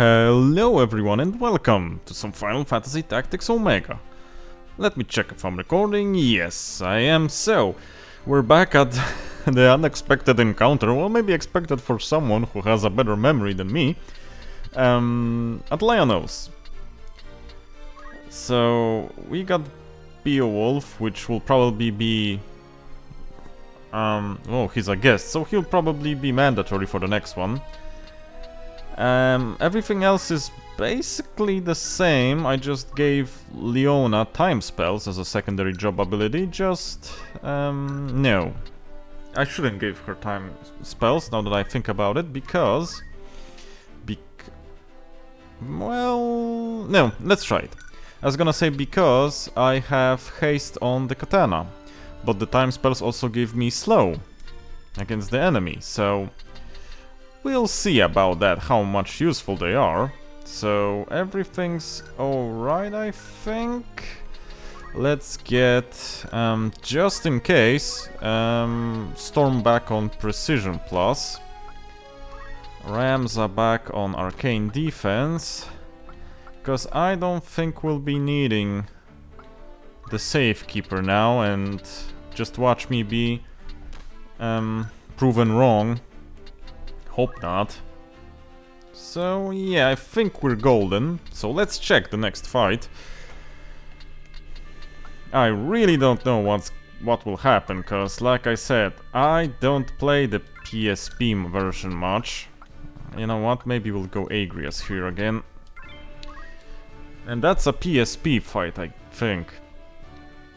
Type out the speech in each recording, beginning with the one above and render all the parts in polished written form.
Hello everyone and welcome to some Final Fantasy Tactics Omega. Let me check if I'm recording. Yes, I am. So, we're back at the unexpected encounter, well maybe expected for someone who has a better memory than me, at Lionel's. So, we got Beowulf, which will probably be... oh, he's a guest, so he'll probably be mandatory for the next one. Everything else is basically the same. I just gave Leona time spells as a secondary job ability, no. I shouldn't give her time spells now that I think about it, because... well... no, let's try it. I was gonna say because I have haste on the katana, but the time spells also give me slow against the enemy, so... we'll see about that, how much useful they are. So, everything's alright, I think. Let's get, just in case, Storm back on Precision Plus. Rams are back on Arcane Defense. Because I don't think we'll be needing the Safekeeper now, and just watch me be proven wrong. Hope not. So yeah, I think we're golden. So let's check the next fight. I really don't know what will happen, cause like I said, I don't play the PSP version much. You know what? Maybe we'll go Agrias here again. And that's a PSP fight, I think.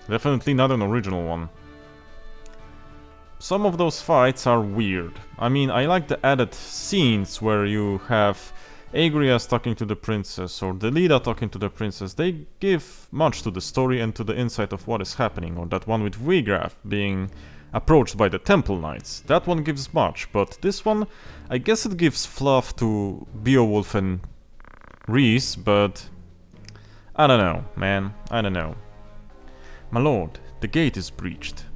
Definitely not an original one. Some of those fights are weird. I mean, I like the added scenes where you have Agrias talking to the princess or Delida talking to the princess. They give much to the story and to the insight of what is happening. Or that one with Vigraf being approached by the Temple Knights. That one gives much, but this one, I guess it gives fluff to Beowulf and Reis, but... I don't know, man. I don't know. My lord, the gate is breached.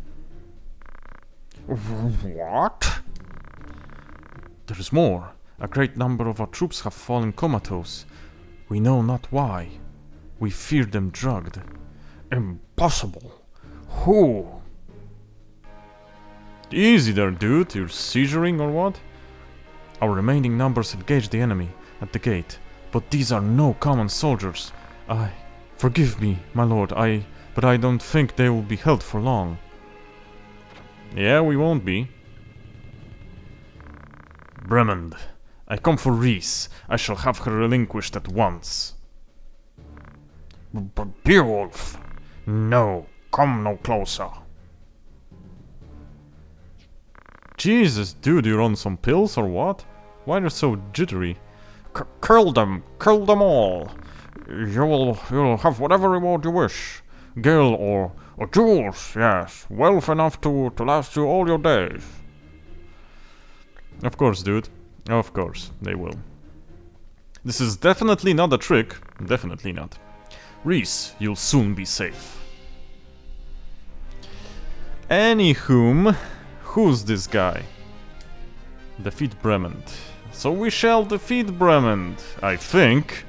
What? There is more. A great number of our troops have fallen comatose. We know not why. We fear them drugged. Impossible. Who? Easy there, dude. You're seizuring or what? Our remaining numbers engage the enemy at the gate, but these are no common soldiers. Forgive me, my lord, but I don't think they will be held for long. Yeah, we won't be. Bremondt, I come for Reis. I shall have her relinquished at once. But Beowulf! No, come no closer. Jesus, dude, you're on some pills or what? Why are you so jittery? Kill them all. You'll have whatever reward you wish. Gil or jewels, yes. Wealth enough to last you all your days. Of course, dude. Of course, they will. This is definitely not a trick. Definitely not. Reis, you'll soon be safe. Anywhom, who's this guy? Defeat Bremondt. So we shall defeat Bremondt, I think.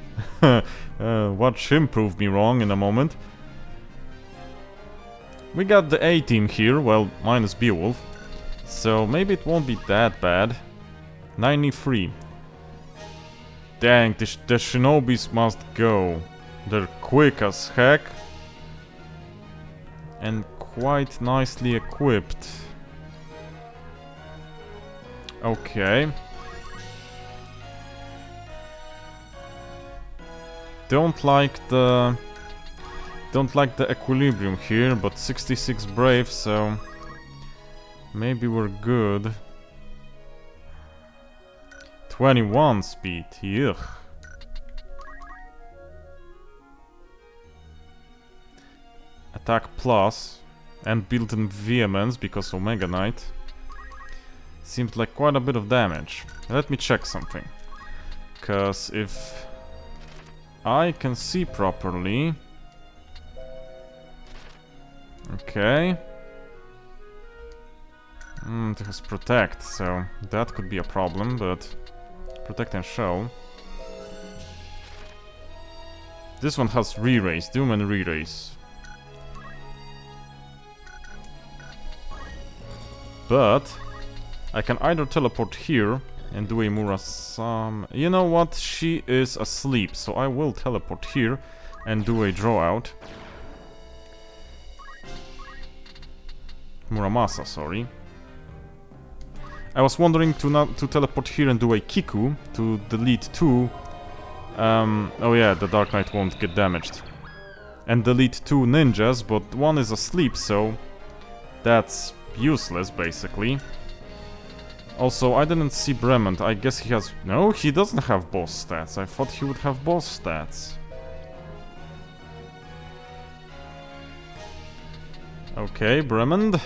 Watch him prove me wrong in a moment. We got the A-team here, well, minus Beowulf. So maybe it won't be that bad. 93. Dang, the shinobis must go. They're quick as heck. And quite nicely equipped. Okay. Don't like the equilibrium here, but 66 brave, so maybe we're good. 21 speed, yuck. Attack plus and built-in vehemence because Omega Knight. Seems like quite a bit of damage. Let me check something. Cause if I can see properly... okay. It has protect, so that could be a problem, but... protect and show. This one has re-raise, Doom and re-raise. But I can either teleport here and do a Murasame. You know what? She is asleep, so I will teleport here and do a draw out. Muramasa, sorry. I was wondering to teleport here and do a Kiku to delete 2. Oh yeah, the Dark Knight won't get damaged. And delete 2 ninjas, but one is asleep, so that's useless, basically. Also, I didn't see Bremondt. I guess he has... No, he doesn't have boss stats. I thought he would have boss stats. Okay, Bremondt.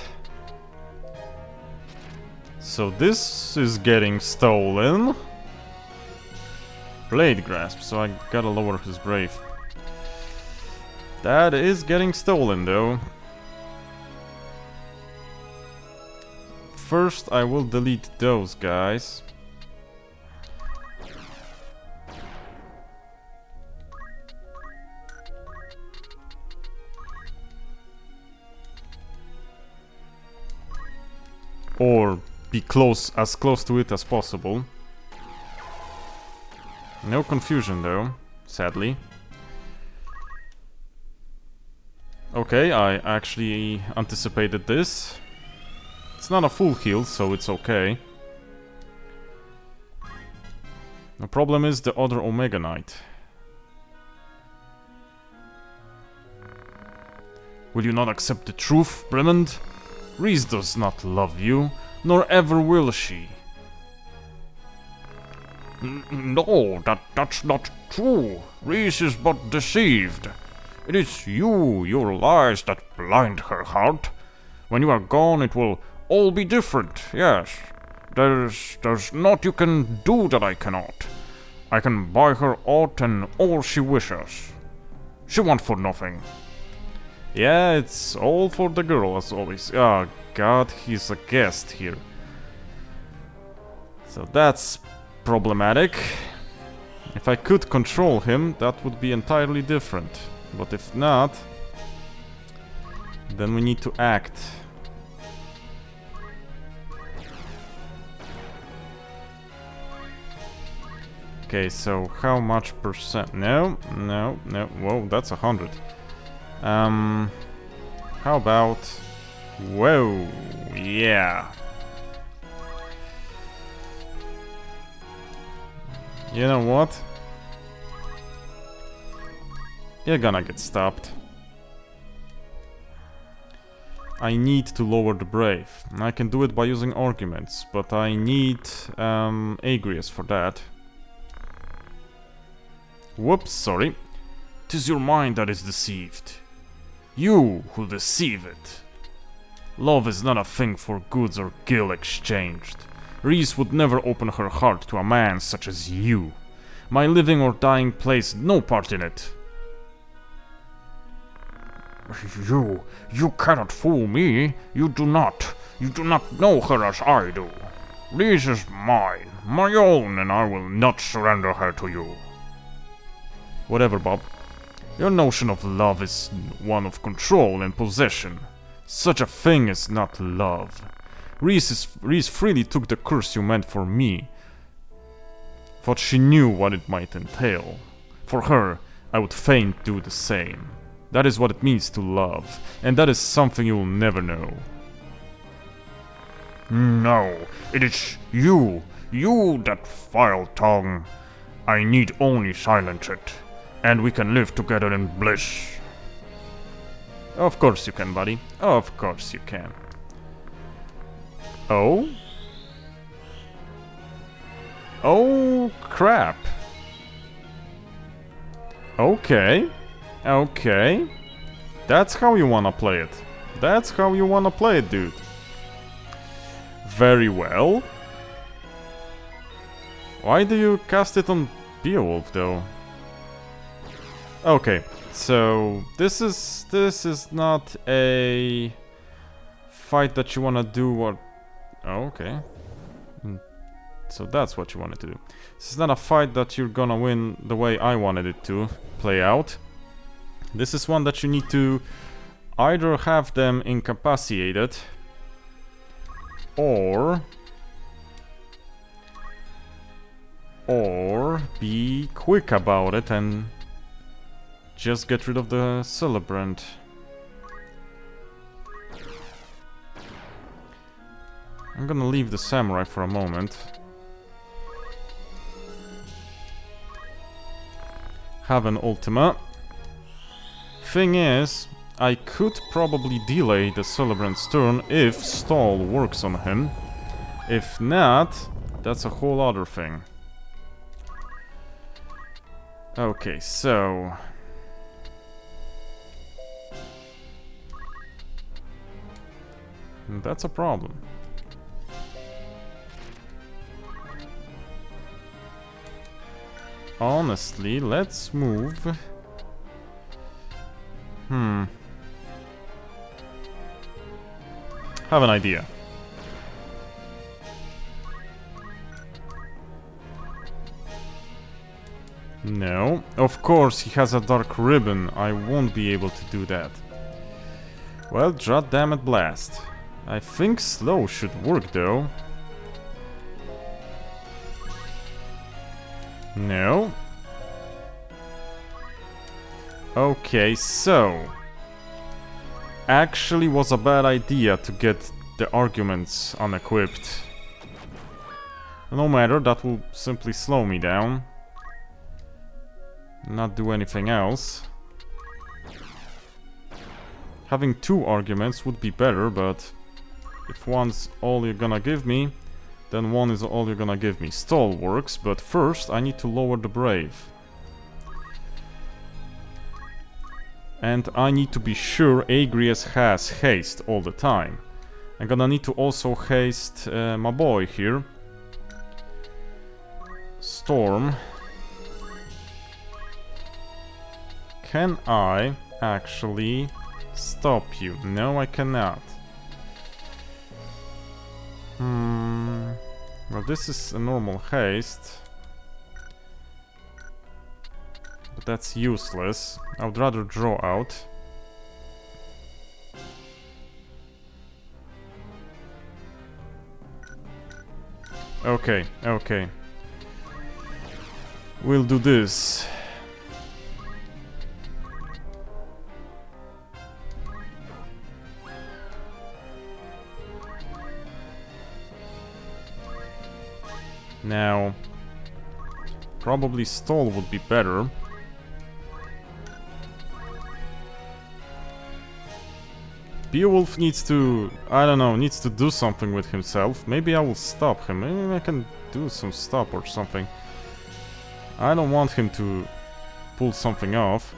So this is getting stolen. Blade Grasp, so I gotta lower his brave. That is getting stolen, though. First, I will delete those guys. Or be as close to it as possible. No confusion though, sadly. Okay, I actually anticipated this. It's not a full heal, so it's okay. The problem is the other Omega Knight. Will you not accept the truth, Bremondt? Reis does not love you, nor ever will she. No, that's not true. Reis is but deceived. It is you, your lies, that blind her heart. When you are gone, it will all be different, yes. There's naught you can do that I cannot. I can buy her aught and all she wishes. She wants for nothing. Yeah, it's all for the girl, as always. Oh god, he's a guest here. So that's problematic. If I could control him, that would be entirely different. But if not, then we need to act. Okay, so how much percent? No. Whoa, that's 100. How about... Whoa, yeah. You know what? You're gonna get stopped. I need to lower the brave. I can do it by using arguments, but I need Agrius for that. Whoops, sorry. 'Tis your mind that is deceived. You who deceive it. Love is not a thing for goods or gil exchanged. Reis would never open her heart to a man such as you. My living or dying plays no part in it. You cannot fool me. You do not know her as I do. Reis is mine, my own, and I will not surrender her to you. Whatever, Bob. Your notion of love is one of control and possession. Such a thing is not love. Reis freely took the curse you meant for me. Thought she knew what it might entail. For her, I would fain do the same. That is what it means to love, and that is something you will never know. No, it is you that vile tongue. I need only silence it, and we can live together in bliss. Of course you can, buddy. Of course you can. Oh? Oh, crap. Okay. Okay. That's how you wanna play it. That's how you wanna play it, dude. Very well. Why do you cast it on Beowulf, though? Okay, so this is not a fight that you wanna do or... Oh, okay. So that's what you wanted to do. This is not a fight that you're gonna win the way I wanted it to play out. This is one that you need to either have them incapacitated or be quick about it and just get rid of the celebrant. I'm gonna leave the samurai for a moment. Have an ultima. Thing is, I could probably delay the celebrant's turn if stall works on him. If not, that's a whole other thing. Okay, so... that's a problem. Honestly, let's move. Have an idea. No, of course he has a dark ribbon. I won't be able to do that. Well, goddammit blast. I think slow should work though. No. Okay, so... actually was a bad idea to get the arguments unequipped. No matter, that will simply slow me down. Not do anything else. Having two arguments would be better, but... if one's all you're gonna give me, then one is all you're gonna give me. Stall works, but first I need to lower the brave. And I need to be sure Agrias has haste all the time. I'm gonna need to also haste my boy here. Storm. Can I actually stop you? No, I cannot. Well, this is a normal haste. But that's useless. I would rather draw out. Okay, okay. We'll do this. Now, probably stall would be better. Beowulf needs to, I don't know, needs to do something with himself. Maybe I will stop him. Maybe I can do some stop or something. I don't want him to pull something off.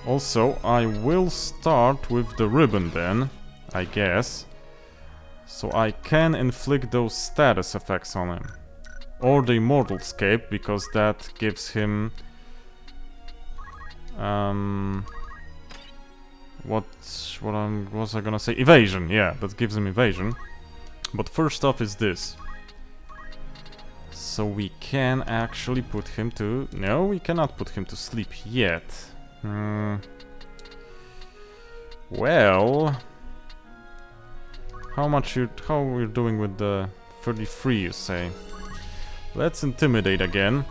Also, I will start with the ribbon then, I guess. So I can inflict those status effects on him. Or the Immortal Scape, because that gives him... what was I gonna say? Evasion, yeah, that gives him evasion. But first off is this. So we can actually put him to... no, we cannot put him to sleep yet. Well... how we're doing with the 33, you say? Let's intimidate again.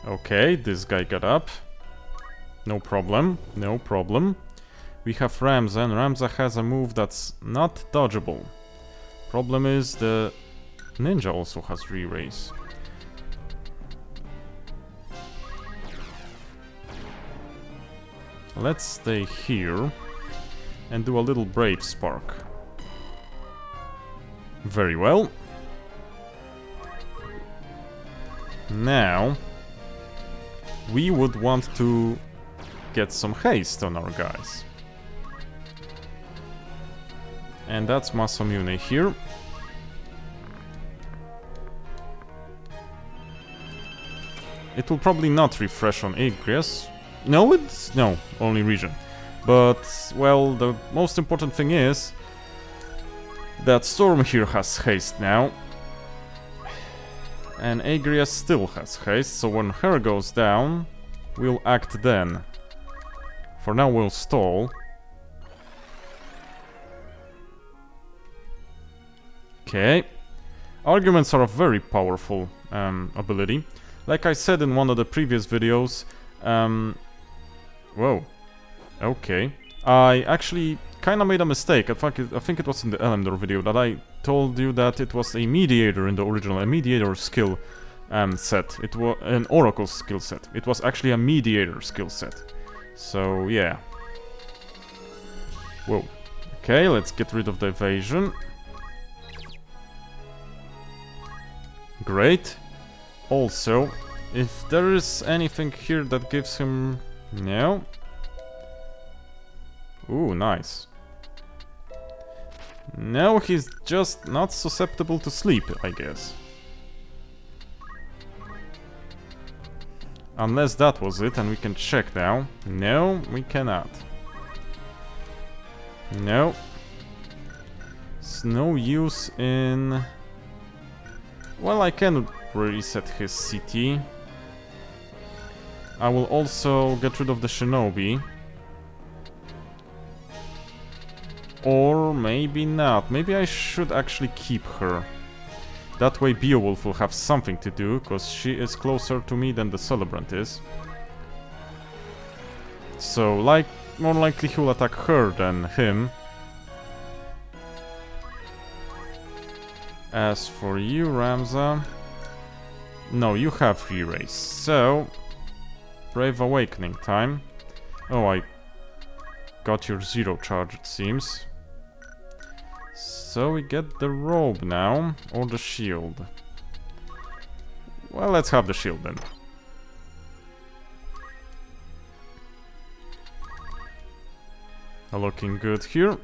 Okay, this guy got up. No problem, no problem. We have Ramza, and Ramza has a move that's not dodgeable. Problem is the ninja also has re-raise. Let's stay here and do a little Brave Spark. Very well. Now, we would want to get some haste on our guys. And that's Masamune here. it will probably not refresh on Agrias. No, it's... no, only region. But, well, the most important thing is that Storm here has haste now. And Agrias still has haste, so when her goes down, we'll act then. For now we'll stall. Okay. Arguments are a very powerful ability. Like I said in one of the previous videos, whoa. Okay. I actually kinda made a mistake. I think it was in the Elendor video that I told you that it was a mediator in the original, a mediator skill set. It was an oracle skill set. It was actually a mediator skill set. So, yeah. Whoa. Okay, let's get rid of the evasion. Great. Also, if there is anything here that gives him... no. Ooh, nice. No, he's just not susceptible to sleep, I guess. Unless that was it, and we can check now. No, we cannot. No. It's no use in... well, I can reset his city. I will also get rid of the shinobi. Or maybe not. Maybe I should actually keep her. That way Beowulf will have something to do, because she is closer to me than the Celebrant is. So, like, more likely he'll attack her than him. As for you, Ramza... no, you have free race, so... Brave Awakening time. Oh, I got your zero charge, it seems. So we get the robe now, or the shield. Well, let's have the shield then. Looking good here.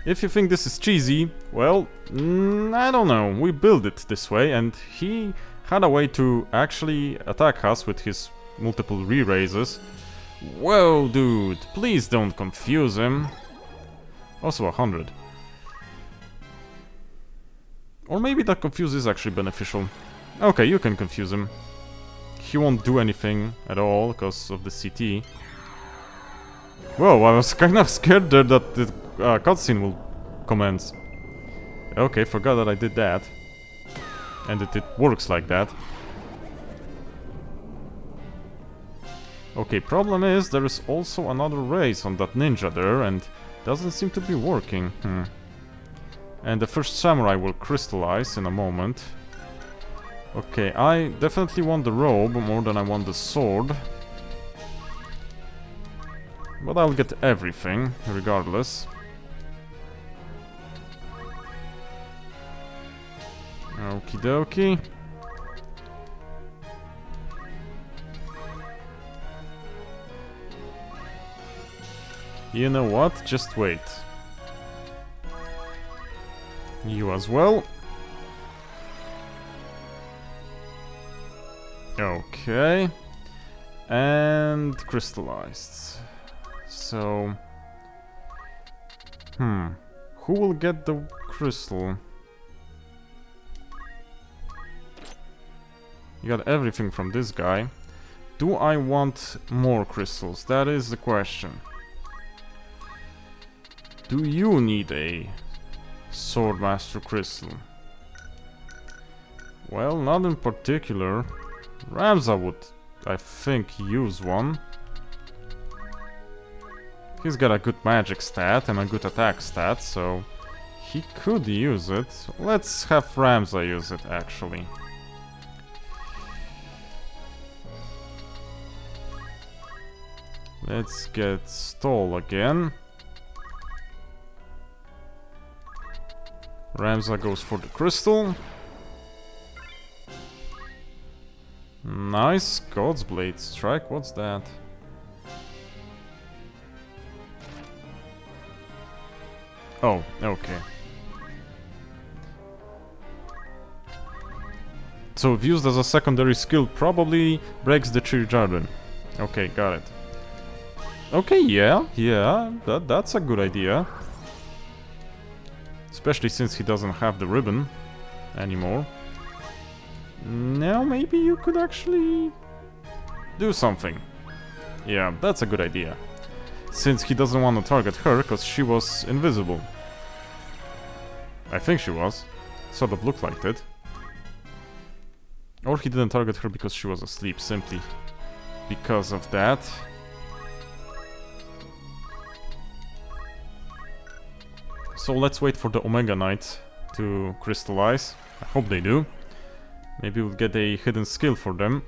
If you think this is cheesy, well, I don't know. We built it this way, and he had a way to actually attack us with his multiple re-raises. Whoa, dude, please don't confuse him. Also 100. Or maybe that confuse is actually beneficial. Okay, you can confuse him. He won't do anything at all because of the CT. Whoa, I was kind of scared there that the cutscene will commence. Okay, forgot that I did that. And it works like that. Okay, problem is there is also another race on that ninja there and doesn't seem to be working. And the first samurai will crystallize in a moment. Okay, I definitely want the robe more than I want the sword. But I'll get everything, regardless. Okie dokie. You know what? Just wait. You as well. Okay. And crystallized. So... who will get the crystal? You got everything from this guy. Do I want more crystals? That is the question. Do you need a Swordmaster crystal? Well, not in particular. Ramza would, I think, use one. He's got a good magic stat and a good attack stat, so he could use it. Let's have Ramza use it, actually. Let's get Stall again. Ramza goes for the crystal. Nice. God's Blade Strike. What's that? Oh, okay. So if used as a secondary skill, probably breaks the tree garden. Okay, got it. Okay, yeah, that's a good idea. Especially since he doesn't have the ribbon anymore. Now maybe you could actually do something. Yeah, that's a good idea. Since he doesn't want to target her, because she was invisible. I think she was. Sort of looked like it. Or he didn't target her because she was asleep, simply because of that. So let's wait for the Omega Knight to crystallize. I hope they do. Maybe we'll get a hidden skill for them.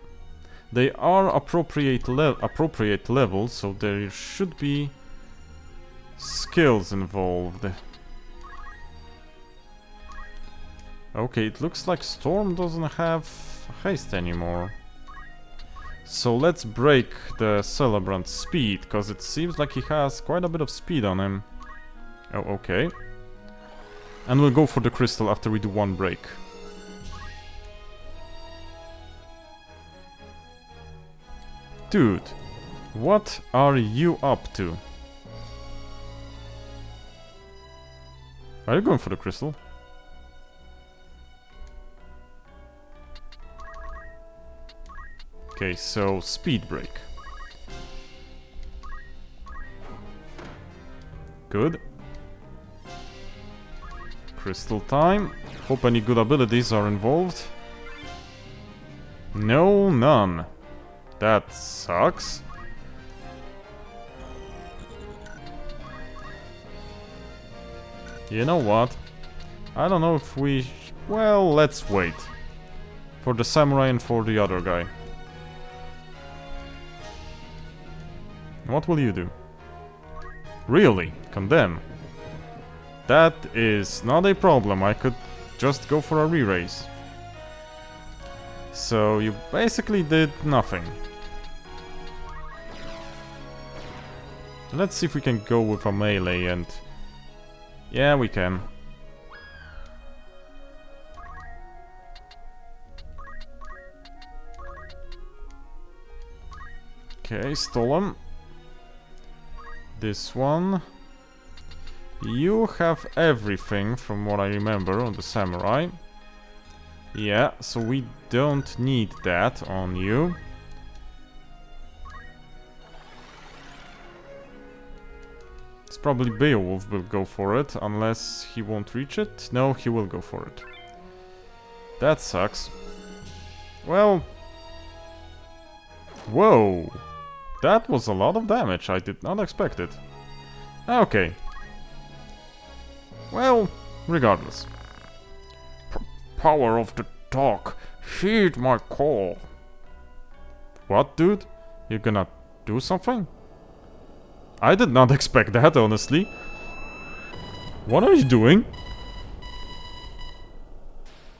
They are appropriate levels, so there should be skills involved. Okay, it looks like Storm doesn't have haste anymore. So let's break the Celebrant's speed, because it seems like he has quite a bit of speed on him. Oh, okay. And we'll go for the crystal after we do one break. Dude, what are you up to? Are you going for the crystal? Okay, so speed break. Good. Crystal time. Hope any good abilities are involved. No, none. That sucks. You know what? I don't know if we... Well, let's wait. For the samurai and for the other guy. What will you do? Really? Condemn? That is not a problem. I could just go for a re-raise. So you basically did nothing. Let's see if we can go with a melee and... Yeah, we can. Okay, stolen. This one. You have everything from what I remember on the samurai. Yeah, so we don't need that on you. It's probably Beowulf will go for it, unless he won't reach it. No, he will go for it. That sucks. Well... Whoa! That was a lot of damage, I did not expect it. Okay. Well, regardless. Power of the dog, heed my call. What, dude? You gonna do something? I did not expect that, honestly. What are you doing?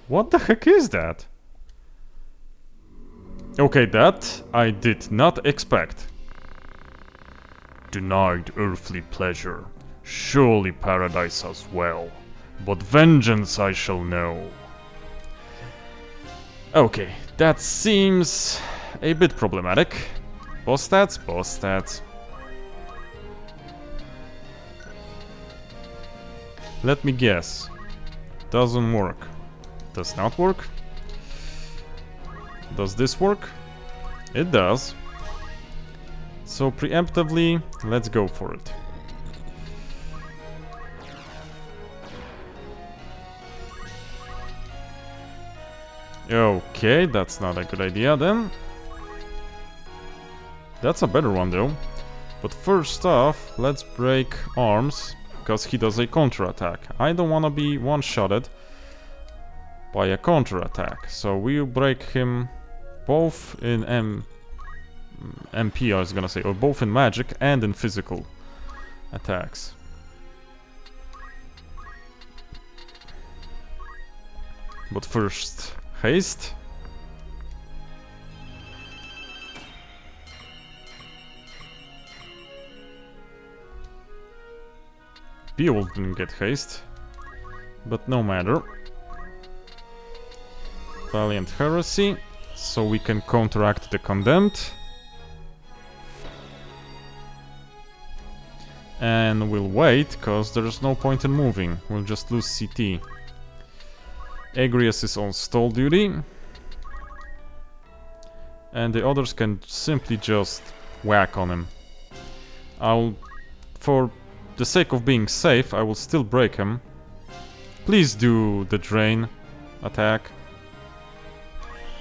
What the heck is that? Okay, that I did not expect. Denied earthly pleasure, surely paradise as well. But vengeance I shall know. Okay, that seems a bit problematic. Boss stats, boss stats. Let me guess. Doesn't work. Does not work. Does this work? It does. So preemptively, let's go for it. Okay, that's not a good idea then. That's a better one though. But first off, let's break arms, because he does a counter-attack. I don't want to be one-shotted by a counter-attack. So we'll break him both in MP, I was gonna say, or both in magic and in physical attacks. But first, haste. Beowulf didn't get haste, but no matter. Valiant Heresy, so we can counteract the Condemned. And we'll wait, cause there's no point in moving. We'll just lose CT. Agrius is on stall duty. And the others can simply just whack on him. For the sake of being safe, I will still break him. Please do the drain attack.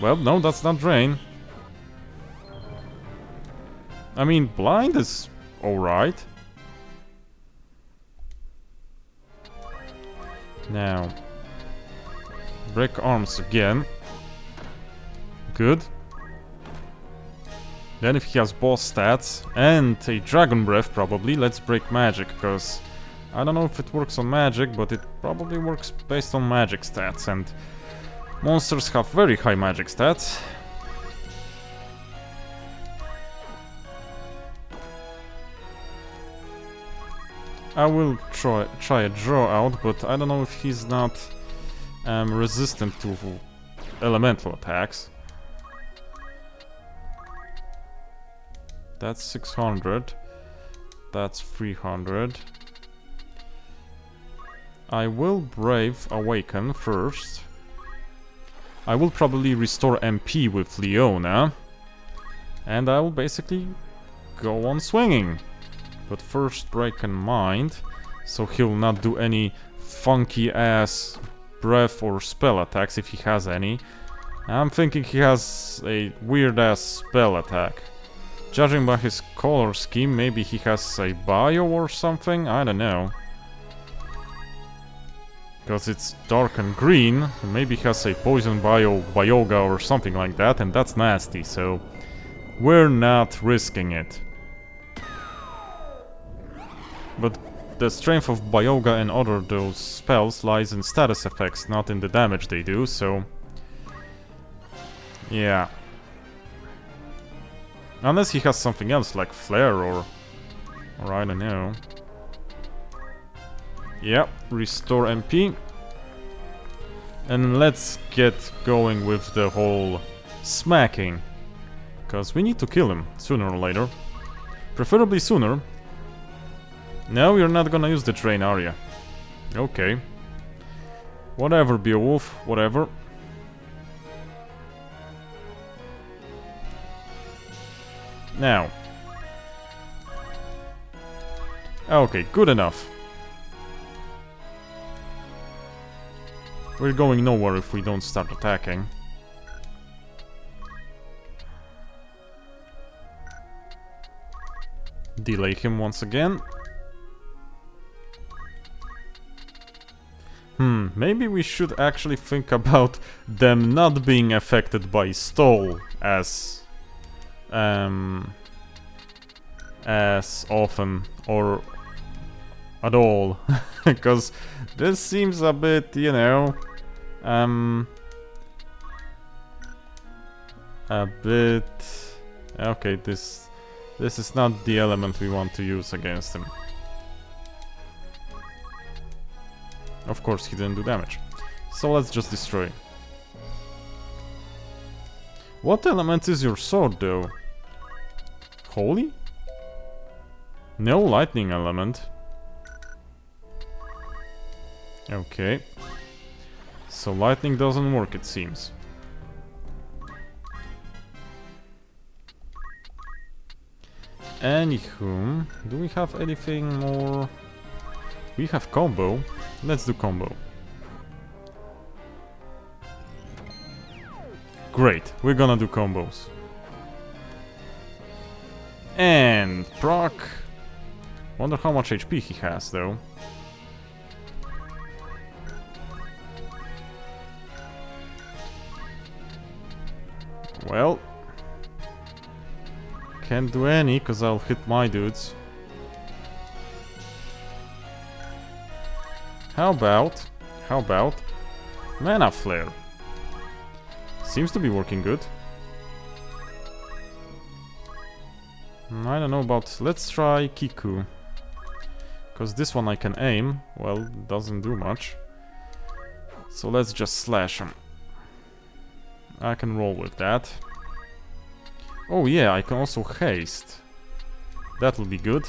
Well, no, that's not drain. I mean, blind is alright. Now, break arms again. Good. Then if he has boss stats and a dragon breath probably, let's break magic, because I don't know if it works on magic, but it probably works based on magic stats, and monsters have very high magic stats. I will try a draw out, but I don't know if he's not resistant to elemental attacks. That's 600. That's 300. I will Brave Awaken first. I will probably restore MP with Leona. And I will basically go on swinging. But first break in mind, so he'll not do any funky ass breath or spell attacks if he has any. I'm thinking he has a weird ass spell attack. Judging by his color scheme, maybe he has a bio or something, I don't know. Because it's dark and green, maybe he has a poison bio, Bioga or something like that, and that's nasty, so we're not risking it. But the strength of Bioga and other those spells lies in status effects, not in the damage they do, so... yeah. Unless he has something else, like Flare or I don't know. Yeah, restore MP. And let's get going with the whole smacking. Because we need to kill him, sooner or later. Preferably sooner. No, you're not gonna use the train, are you? Okay. Whatever, Beowulf, whatever. Now. Okay, good enough. We're going nowhere if we don't start attacking. Delay him once again. Maybe we should actually think about them not being affected by stall as often or at all. Because this seems a bit, you know, a bit... okay, this is not the element we want to use against him. Of course, he didn't do damage. So let's just destroy. What element is your sword, though? Holy? No lightning element. Okay. So lightning doesn't work, it seems. Anywho, do we have anything more? We have combo. Let's do combo. Great, we're gonna do combos. And proc. Wonder how much HP he has, though. Well, can't do any, cause I'll hit my dudes. How about Mana Flare? Seems to be working good. I don't know about... let's try Kiku. Cause this one I can aim. Well, doesn't do much. So let's just slash him. I can roll with that. Oh yeah, I can also haste. That'll be good.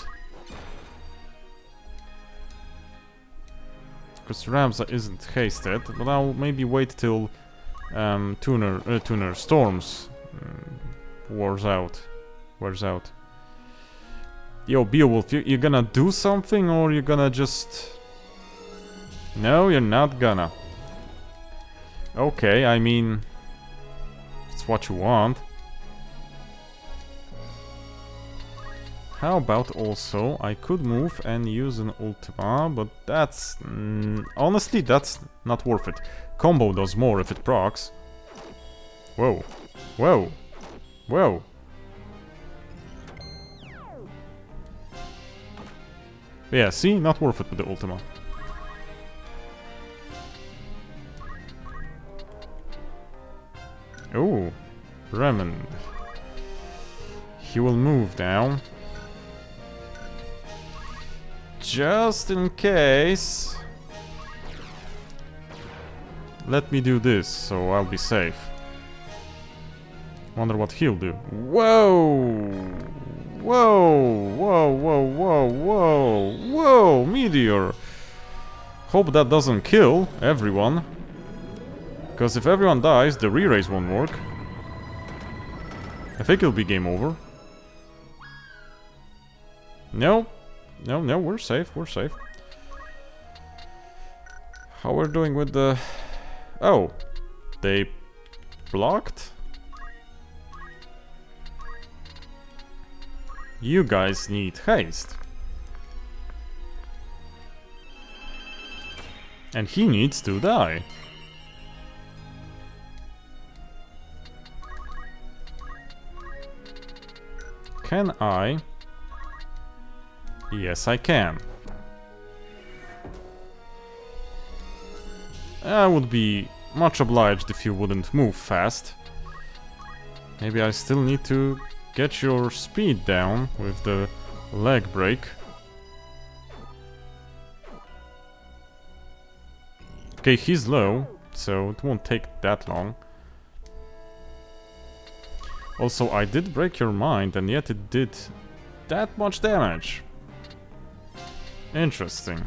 Because Ramza isn't hasted, but I'll maybe wait till Tuner Storms wears out. Yo, Beowulf, you gonna do something or you gonna just... No, you're not gonna. Okay, I mean... It's what you want. How about also, I could move and use an Ultima, but that's... honestly, that's not worth it. Combo does more if it procs. Whoa. Whoa. Whoa. Yeah, see? Not worth it with the Ultima. Oh, Bremondt. He will move down. Just in case. Let me do this, so I'll be safe. Wonder what he'll do. Whoa! Whoa! Whoa, whoa, whoa, whoa! Whoa! Meteor! Hope that doesn't kill everyone. Because if everyone dies, the re-raise won't work. I think it'll be game over. No. No, no, we're safe, we're safe. How we're doing with the... Oh. They blocked? You guys need haste. And he needs to die. Can I? Yes, I can. I would be much obliged if you wouldn't move fast. Maybe I still need to get your speed down with the leg break. Okay, he's low, so it won't take that long. Also, I did break your mind, and yet it did that much damage. Interesting.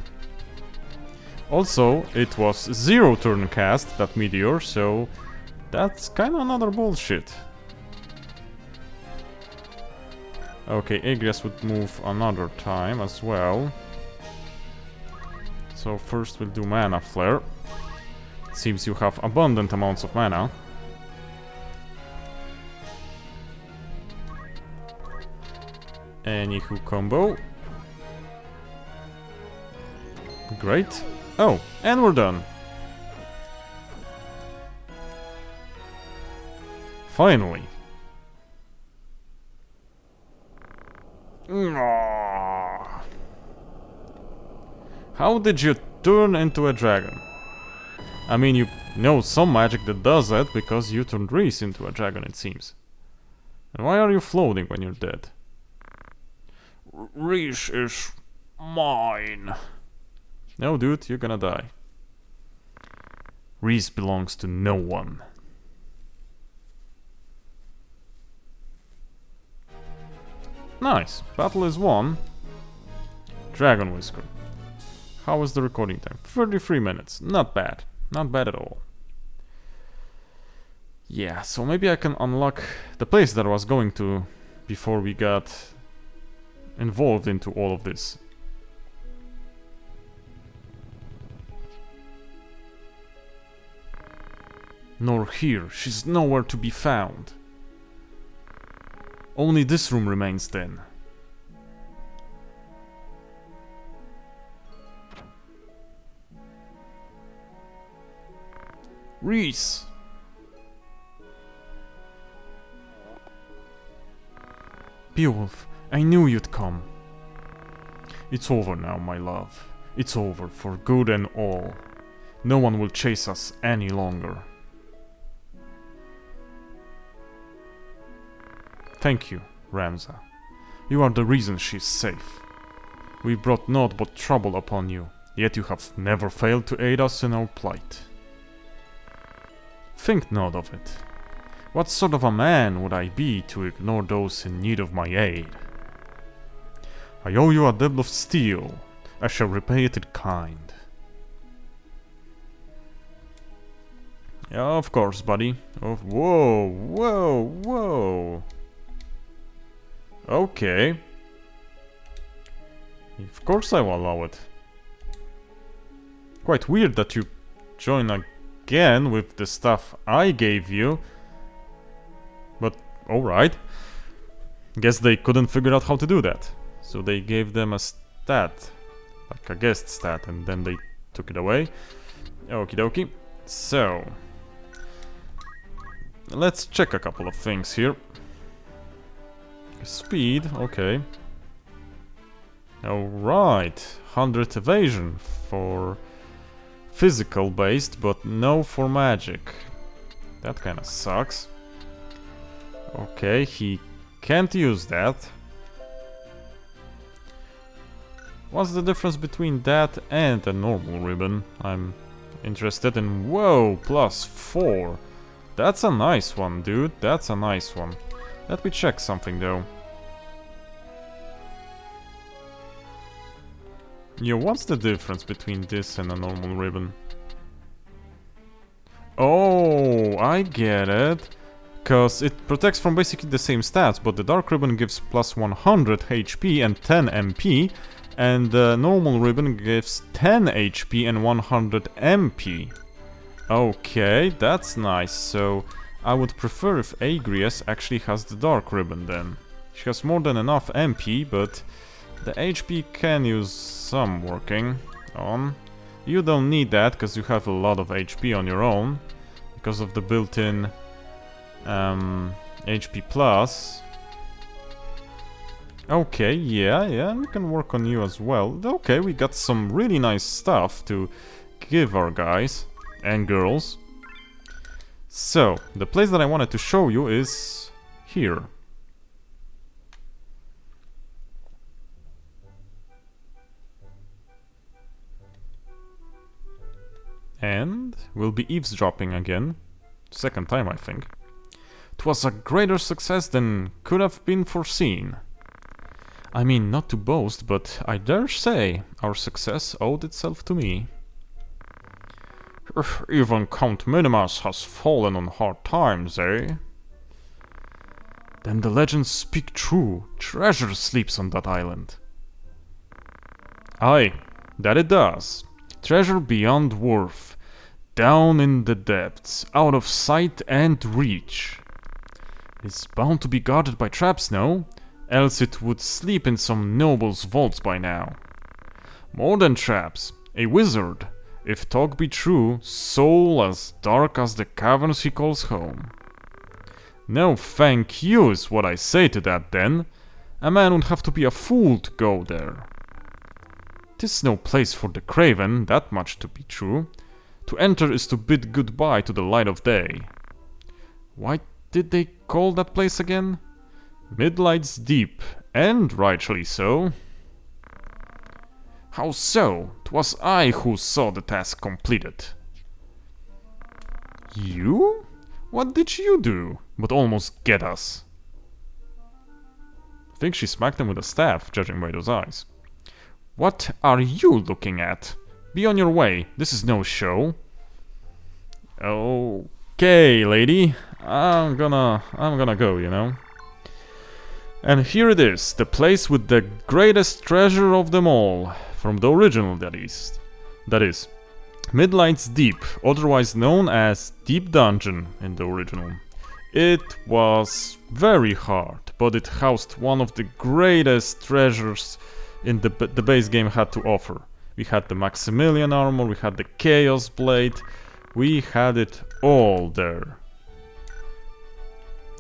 Also, it was 0 turn cast, that meteor, so that's kinda another bullshit. Okay, Agrias would move another time as well. So first we'll do Mana Flare. Seems you have abundant amounts of mana. Anywho combo. Great. Oh, and we're done. Finally. How did you turn into a dragon? I mean, you know some magic that does that because you turned Reis into a dragon, it seems. And why are you floating when you're dead? Reis is mine. No, dude, you're gonna die. Reis belongs to no one. Nice. Battle is won. Dragon Whisker. How was the recording time? 33 minutes. Not bad. Not bad at all. Yeah, so maybe I can unlock the place that I was going to before we got involved into all of this. Nor here. She's nowhere to be found. Only this room remains then. Reis! Beowulf, I knew you'd come. It's over now, my love. It's over for good and all. No one will chase us any longer. Thank you, Ramza. You are the reason she's safe. We brought naught but trouble upon you, yet you have never failed to aid us in our plight. Think not of it. What sort of a man would I be to ignore those in need of my aid? I owe you a debt of steel. I shall repay it in kind. Yeah, of course, buddy. Oh, whoa, whoa, whoa. Okay. Of course I will allow it. Quite weird that you join again with the stuff I gave you. But, alright. Guess they couldn't figure out how to do that. So they gave them a stat. Like a guest stat, and then they took it away. Okie dokie. So... let's check a couple of things here. Speed, okay. Alright, 100 evasion for physical based, but no for magic. That kinda sucks. Okay, he can't use that. What's the difference between that and a normal ribbon? I'm interested in... whoa, +4. That's a nice one, dude. That's a nice one. Let me check something, though. Yeah, what's the difference between this and a normal ribbon? Oh, I get it. Because it protects from basically the same stats, but the dark ribbon gives +100 HP and 10 MP, and the normal ribbon gives 10 HP and 100 MP. Okay, that's nice. So I would prefer if Agrias actually has the dark ribbon then. She has more than enough MP, but the HP can use some working on. You don't need that because you have a lot of HP on your own because of the built-in HP plus. Okay, yeah, we can work on you as well. Okay, we got some really nice stuff to give our guys and girls. So, the place that I wanted to show you is here. And we'll be eavesdropping again. Second time, I think. 'Twas a greater success than could have been foreseen. I mean, not to boast, but I dare say our success owed itself to me. Even Count Minimus has fallen on hard times, eh? Then the legends speak true. Treasure sleeps on that island. Aye, that it does. Treasure beyond worth. Down in the depths, out of sight and reach. It's bound to be guarded by traps, no? Else it would sleep in some noble's vaults by now. More than traps, a wizard. If talk be true, soul as dark as the caverns he calls home. No thank you is what I say to that then. A man would have to be a fool to go there. 'Tis no place for the craven, that much to be true. To enter is to bid goodbye to the light of day. Why did they call that place again? Midlight's Deep, and rightly so. How so? 'Twas I who saw the task completed. You? What did you do? But almost get us. I think she smacked him with a staff, judging by those eyes. What are you looking at? Be on your way, this is no show. Okay, lady. I'm gonna go, you know. And here it is, the place with the greatest treasure of them all. From the original, that is. Midlight's Deep, otherwise known as Deep Dungeon in the original. It was very hard, but it housed one of the greatest treasures in the base game had to offer. We had the Maximilian armor, we had the Chaos Blade, we had it all there.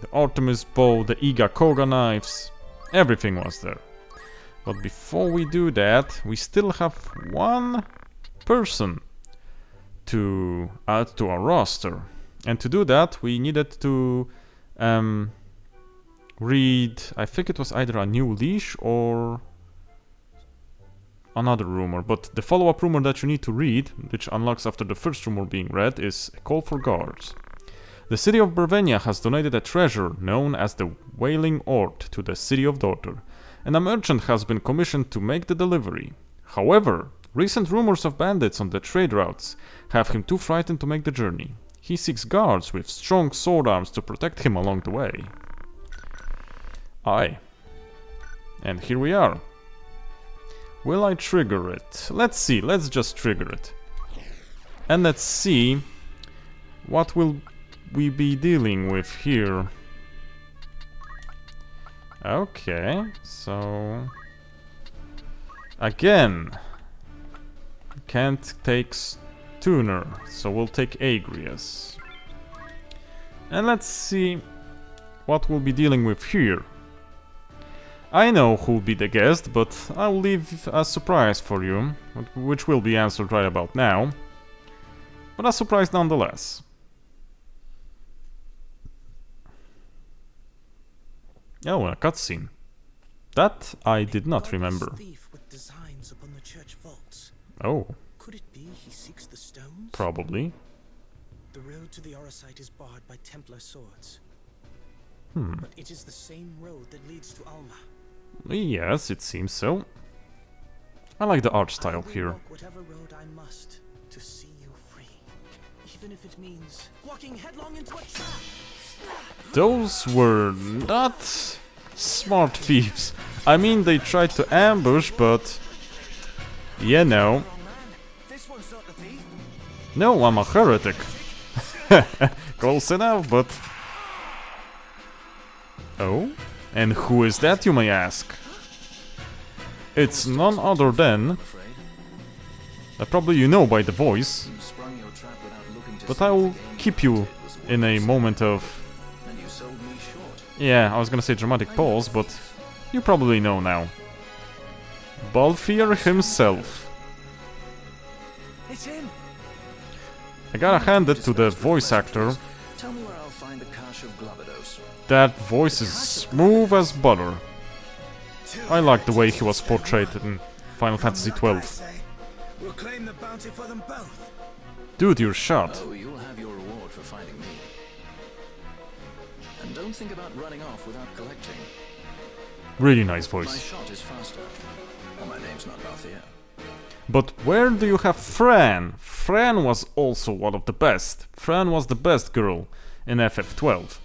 The Artemis bow, the Iga Koga knives, everything was there. But before we do that, we still have one person to add to our roster. And to do that, we needed to read, I think it was either a new leash or another rumor. But the follow-up rumor that you need to read, which unlocks after the first rumor being read, is a call for guards. The city of Brevenia has donated a treasure known as the Wailing Ort to the city of Daughter, and a merchant has been commissioned to make the delivery. However, recent rumors of bandits on the trade routes have him too frightened to make the journey. He seeks guards with strong sword arms to protect him along the way. Aye. And here we are. Will I trigger it? Let's see, let's just trigger it. And let's see what will we be dealing with here. Okay, so... Again, can't take Tuner, so we'll take Agrius. And let's see what we'll be dealing with here. I know who'll be the guest, but I'll leave a surprise for you, which will be answered right about now. But a surprise nonetheless. Oh, a cutscene. That I did not remember. Oh. Could it be he seeks the stones? Probably. The road to the Orosite is barred by Templar swords. But it is the same road that leads to Alma. Yes, it seems so. I like the art style here. Walk whatever road I must to see you free, even if it means walking headlong into a trap. Those were not smart thieves. I mean, they tried to ambush, but you know. This one's not the thief. No, I'm a heretic. Close enough, but... Oh? And who is that, you may ask? It's none other than... probably you know by the voice. But I will keep you in a moment of... Yeah, I was gonna say dramatic pause, but you probably know now. Balfir himself. It's him. I gotta hand it to the voice actor. Tell me where I'll find the cache of Globados. That voice is smooth as butter. I like the way he was portrayed in Final Fantasy XII. We'll claim the bounty for them both. Dude, you're shot. Oh, you'll have your reward for finding me. And don't think about running off without collecting. Really nice My voice. shot is faster. And my name's not Balthier. But where do you have Fran? Fran was also one of the best. Fran was the best girl in FF12.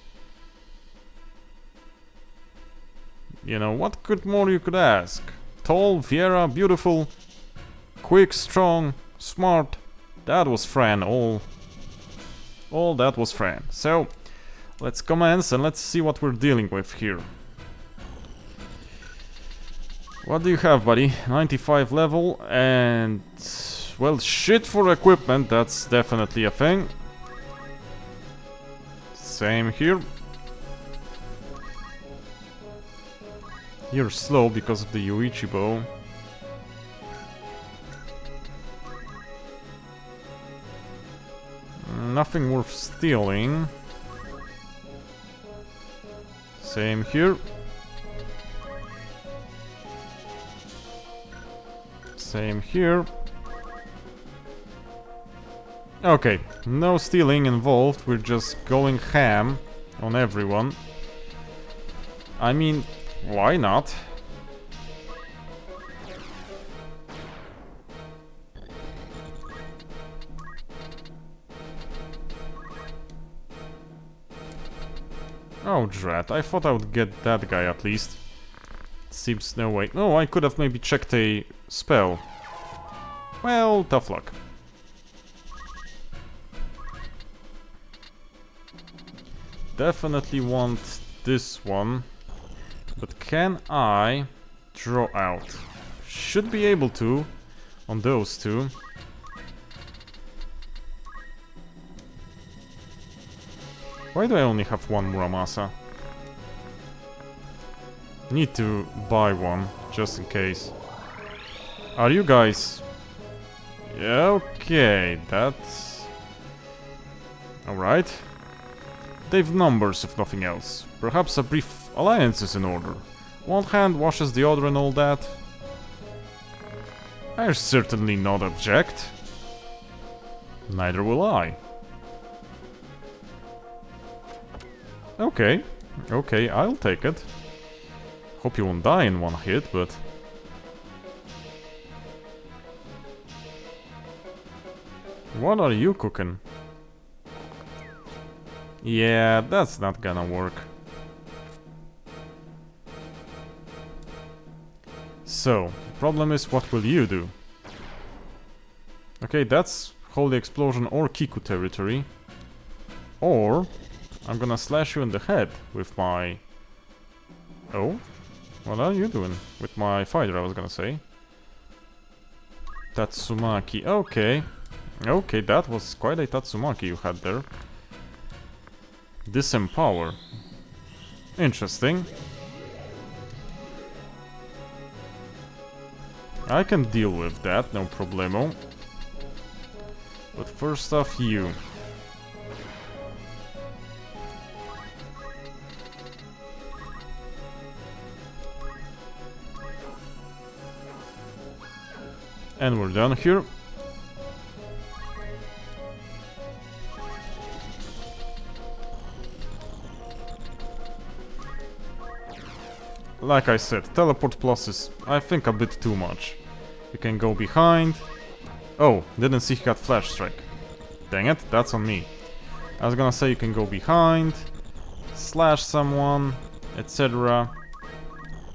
You know, what could more you could ask? Tall, Viera, beautiful, quick, strong, smart. That was Fran, all that was Fran. So, let's commence and let's see what we're dealing with here. What do you have, buddy? 95 level and... well, shit for equipment, that's definitely a thing. Same here. You're slow because of the Yoichi bow. Nothing worth stealing. Same here. Same here. Okay, no stealing involved, we're just going ham on everyone. I mean, why not? Oh, drat, I thought I would get that guy at least. Seems no way. No, I could have maybe checked a spell. Well, tough luck. Definitely want this one. But can I draw out? Should be able to on those two. Why do I only have one Muramasa? Need to buy one, just in case. Are you guys... Okay, that's... Alright. They've numbers, if nothing else. Perhaps a brief alliance is in order. One hand washes the other and all that. I certainly not object. Neither will I. Okay. Okay, I'll take it. Hope you won't die in one hit, but... What are you cooking? Yeah, that's not gonna work. So, the problem is, what will you do? Okay, that's Holy Explosion or Kiku territory. Or, I'm gonna slash you in the head with my... Oh? What are you doing? With my fighter, I was gonna say. Tatsumaki, okay. Okay, that was quite a Tatsumaki you had there. Disempower. Interesting. I can deal with that, no problemo. But first off, you. And we're done here. Like I said, teleport plus is, I think, a bit too much. You can go behind. Oh, didn't see he got flash strike. Dang it, that's on me. I was gonna say you can go behind, slash someone, etc.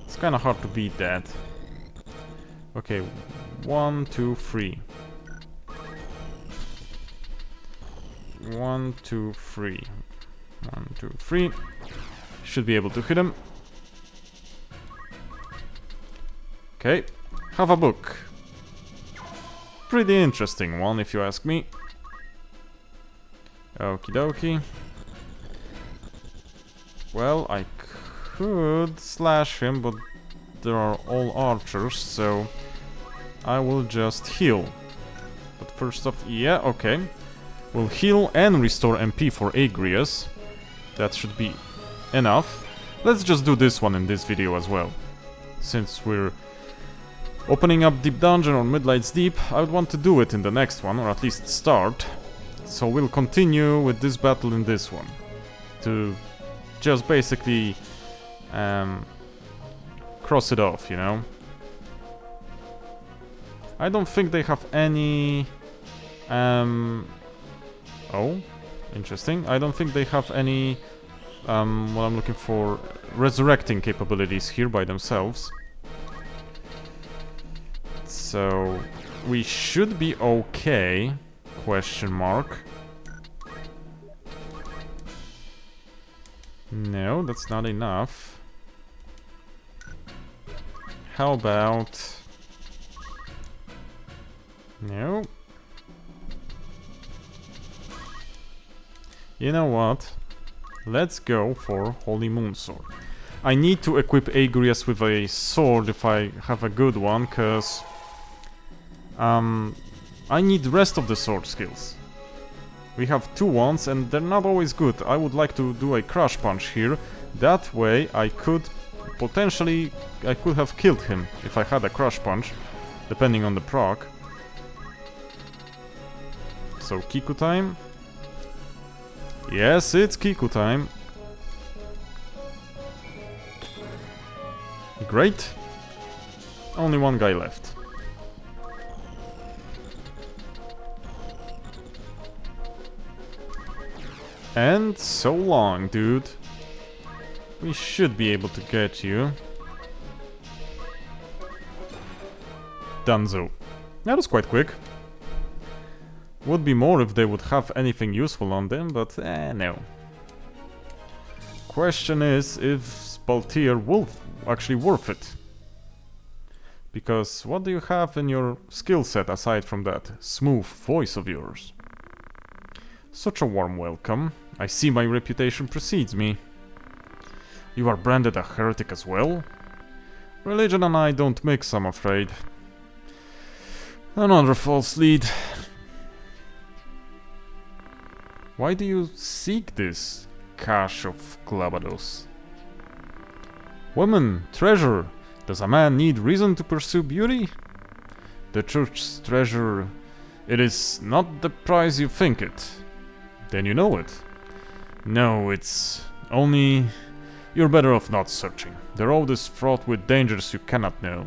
It's kinda hard to beat that. Okay, 1, 2, 3. 1, 2, 3. 1, 2, 3. Should be able to hit him. Okay, have a book. Pretty interesting one, if you ask me. Okie dokie. Well, I could slash him, but there are all archers, so I will just heal. But first off, yeah, okay. We'll heal and restore MP for Agrias. That should be enough. Let's just do this one in this video as well. Since we're opening up Deep Dungeon or Midlight's Deep, I would want to do it in the next one, or at least start. So we'll continue with this battle in this one. To just basically cross it off, you know? I don't think they have any... Oh, interesting. I don't think they have any... what I'm looking for... resurrecting capabilities here by themselves. So... we should be okay... Question mark. No, that's not enough. How about... No. You know what? Let's go for Holy Moon Sword. I need to equip Agrias with a sword if I have a good one, cause... I need the rest of the sword skills. We have 2 ones and they're not always good. I would like to do a crush punch here. That way I could potentially... I could have killed him if I had a crush punch, depending on the proc. So Kiku time. Yes, it's Kiku time. Great. Only one guy left. And so long, dude. We should be able to get you. Dunzo. That was quite quick. Would be more if they would have anything useful on them, but no. Question is if Spaltier will actually worth it. Because what do you have in your skill set aside from that smooth voice of yours? Such a warm welcome. I see my reputation precedes me. You are branded a heretic as well? Religion and I don't mix, I'm afraid. Another false lead. Why do you seek this cache of clavados? Woman, treasure. Does a man need reason to pursue beauty? The church's treasure. It is not the prize you think it. Then you know it. No, it's Only, you're better off not searching. The road is fraught with dangers you cannot know.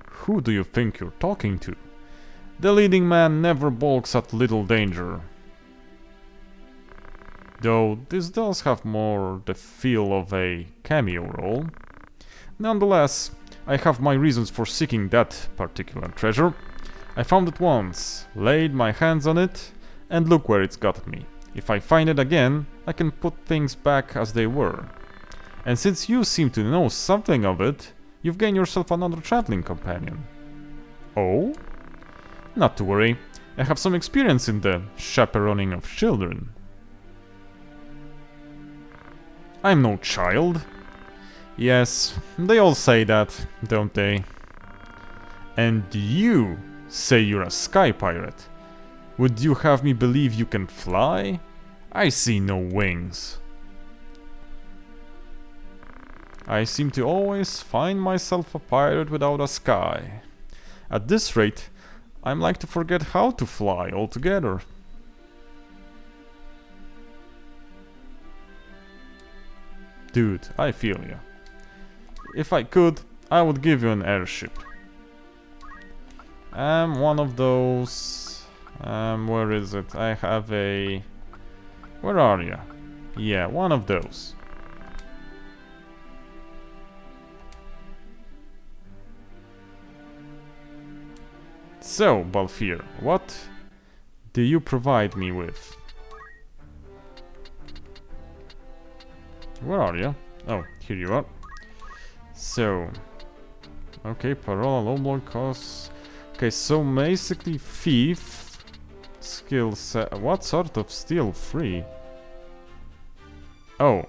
Who do you think you're talking to? The leading man never balks at little danger. Though this does have more the feel of a cameo role. Nonetheless, I have my reasons for seeking that particular treasure. I found it once, laid my hands on it, and look where it's got me. If I find it again, I can put things back as they were. And since you seem to know something of it, you've gained yourself another traveling companion. Oh? Not to worry, I have some experience in the chaperoning of children. I'm no child. Yes, they all say that, don't they? And you say you're a sky pirate. Would you have me believe you can fly? I see no wings. I seem to always find myself a pirate without a sky. At this rate, I'm like to forget how to fly altogether. Dude, I feel ya. If I could, I would give you an airship. One of those... where is it? I have a... Where are ya? Yeah, one of those. So, Balfir, what do you provide me with? Where are you? Oh, here you are. So, okay, Parola, Lowblood costs. Okay, so basically, thief, skill set. What sort of steal free? Oh,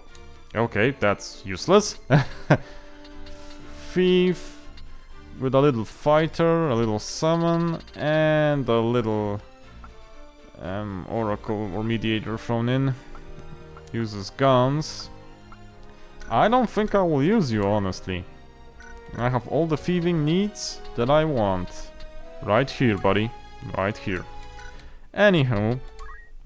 okay, that's useless. Thief with a little fighter, a little summon, and a little oracle or mediator thrown in. Uses guns. I don't think I will use you, honestly. I have all the thieving needs that I want. Right here, buddy. Right here. Anyhow,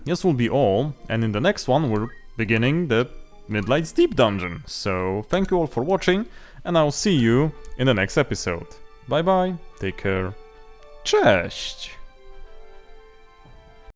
this will be all, and in the next one we're beginning the Midlight's Deep dungeon. So, thank you all for watching, and I'll see you in the next episode. Bye bye, take care. Cześć!